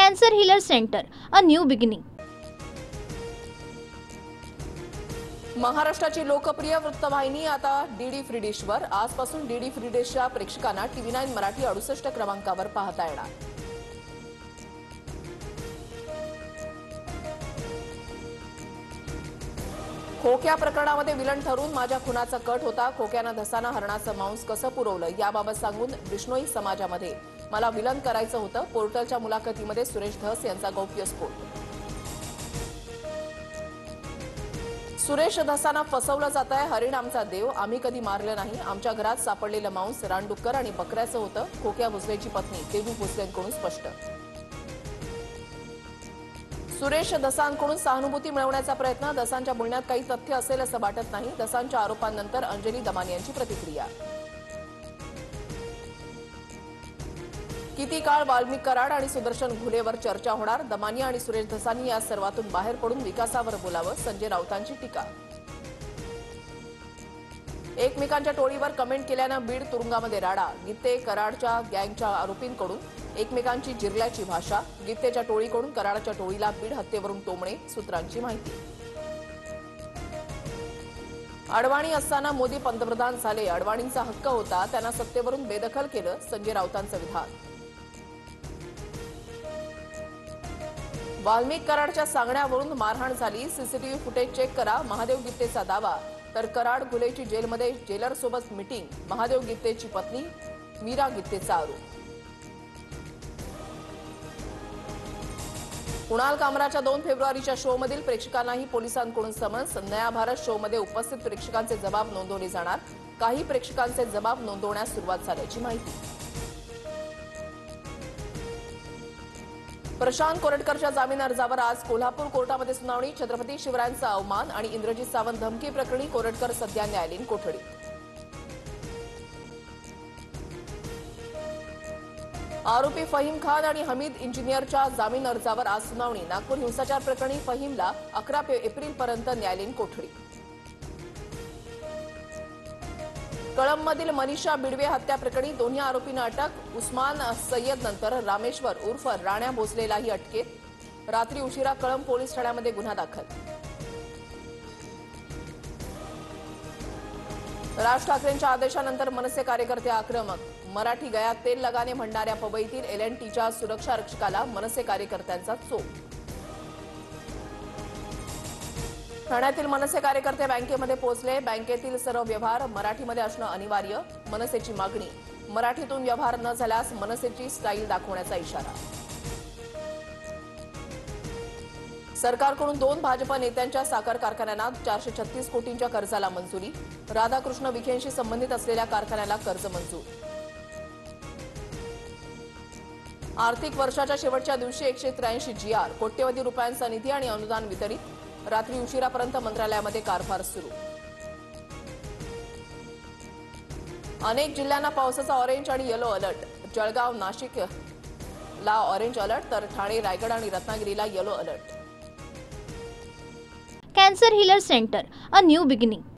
Cancer Healer Center, a new beginning. महाराष्ट्राची लोकप्रिय वृत्तवाहिनी आता डीडी फ्री डिशवर. आजपासून डीडी फ्री डिशच्या प्रेक्षकांना TV9 मराठी 68 क्रमांकावर पाहता येणार. खोक्या प्रकरणामध्ये विलन ठरून माझ्या खुनाचा कट होता. खोक्यानं धसाना हरणाचं मांस कसं पुरवलं याबाबत सांगून बिश्नोई समाजामध्ये मला विलन करायचं होतं. पोर्टलच्या मुलाखतीमध्ये सुरेश धस यांचा गौप्यस्फोट. सुरेश धसांना फसवलं जात आहे. हरिण आमचा देव, आम्ही कधी मारलं नाही. आमच्या घरात सापडलेलं मांस रानडुक्कर आणि बकऱ्याचं होतं. खोक्या भोसलेची पत्नी तेजू भोसलेंकडून स्पष्ट. सुरेश धसांकडून सहानुभूती मिळवण्याचा प्रयत्न. धसांच्या बोलण्यात काही तथ्य असेल असं वाटत नाही. धसांच्या आरोपांनंतर अंजली दमानी यांची प्रतिक्रिया. किती काळ वाल्मिक कराड आणि सुदर्शन घुलेवर चर्चा होणार. दमानी आणि सुरेश धसांनी या सर्वातून बाहेर पडून विकासावर बोलावं. संजय राऊतांची टीका. एकमेकांच्या टोळीवर कमेंट केल्यानं बीड तुरुंगामध्ये राडा. गीते कराडच्या गँगच्या आरोपींकडून एकमेकांची जिरल्याची भाषा. गीतेच्या टोळीकडून कराडच्या टोळीला बीड हत्येवरून टोमणे. सूत्रांची माहिती. अडवाणी असताना मोदी पंतप्रधान झाले. अडवाणींचा हक्क होता, त्यांना सत्तेवरून बेदखल केलं. संजय राऊतांचं विधान. वाल्मिक कराडच्या सांगण्यावरून मारहाण झाली. सीसीटीव्ही फुटेज चेक करा. महादेव गित्तेचा दावा. तर कराड गुलेची जेलमध्ये जेलरसोबत मीटिंग. महादेव गित्तेची पत्नी मीरा गित्तेचा आरोप. कुणाल कामराच्या 2 फेब्रुवारीच्या शोमधील प्रेक्षकांनाही पोलिसांकडून समन्स. नया भारत शोमध्ये उपस्थित प्रेक्षकांचे जबाब नोंदवले जाणार. काही प्रेक्षकांचे जबाब नोंदवण्यास सुरुवात झाल्याची माहिती. प्रशांत कोरटकरच्या जामीन अर्जावर आज कोल्हापूर कोर्टामध्ये सुनावणी. छत्रपती शिवरायांचा अवमान आणि इंद्रजित सावंत धमकी प्रकरणी कोरटकर सध्या न्यायालयीन कोठडीत. आरोपी फहीम खान आणि हमीद इंजिनियरच्या जामीन अर्जावर आज सुनावणी. नागपूर हिंसाचार प्रकरणी फहीमला 11 एप्रिलपर्यंत न्यायालयीन कोठडी. कळंबमधील मनीषा बिडवे हत्या प्रकरणी दोन्ही आरोपींना अटक. उस्मान सय्यद नंतर रामेश्वर उर्फ राण्या भोसलेलाही अटकेत. रात्री उशिरा कळंब पोलीस ठाण्यामध्ये गुन्हा दाखल. राज ठाकरेंच्या आदेशानंतर मनसे कार्यकर्ते आक्रमक. मराठी गयात तेल लगाने म्हणणाऱ्या पवईतील L&Tच्या सुरक्षा रक्षकाला मनसे कार्यकर्त्यांचा चोप. ठाण्यातील मनसे कार्यकर्ते बँकेमध्ये पोहोचले. बँकेतील सर्व व्यवहार मराठीमध्ये असणं अनिवार्य. मनसेची मागणी. मराठीतून व्यवहार न झाल्यास मनसेची स्टाईल दाखवण्याचा इशारा. सरकारकडून 2 भाजप नेत्यांच्या साखर कारखान्यांना 436 कोटींच्या कर्जाला मंजुरी. राधाकृष्ण विखेंशी संबंधित असलेल्या कारखान्याला कर्ज मंजूर. आर्थिक वर्षाच्या शेवटच्या दिवशी 183 GR. कोट्यवधी रुपयांचा निधी आणि अनुदान वितरित. रात्री उशिरापर्यंत मंत्रालयामध्ये कारभार सुरू. अनेक जिल्ह्यांना पावसाचा ऑरेंज आणि येलो अलर्ट. जळगाव नाशिकला ऑरेंज अलर्ट तर ठाणे रायगड आणि रत्नागिरीला yellow alert. Cancer Healer Center, a new beginning.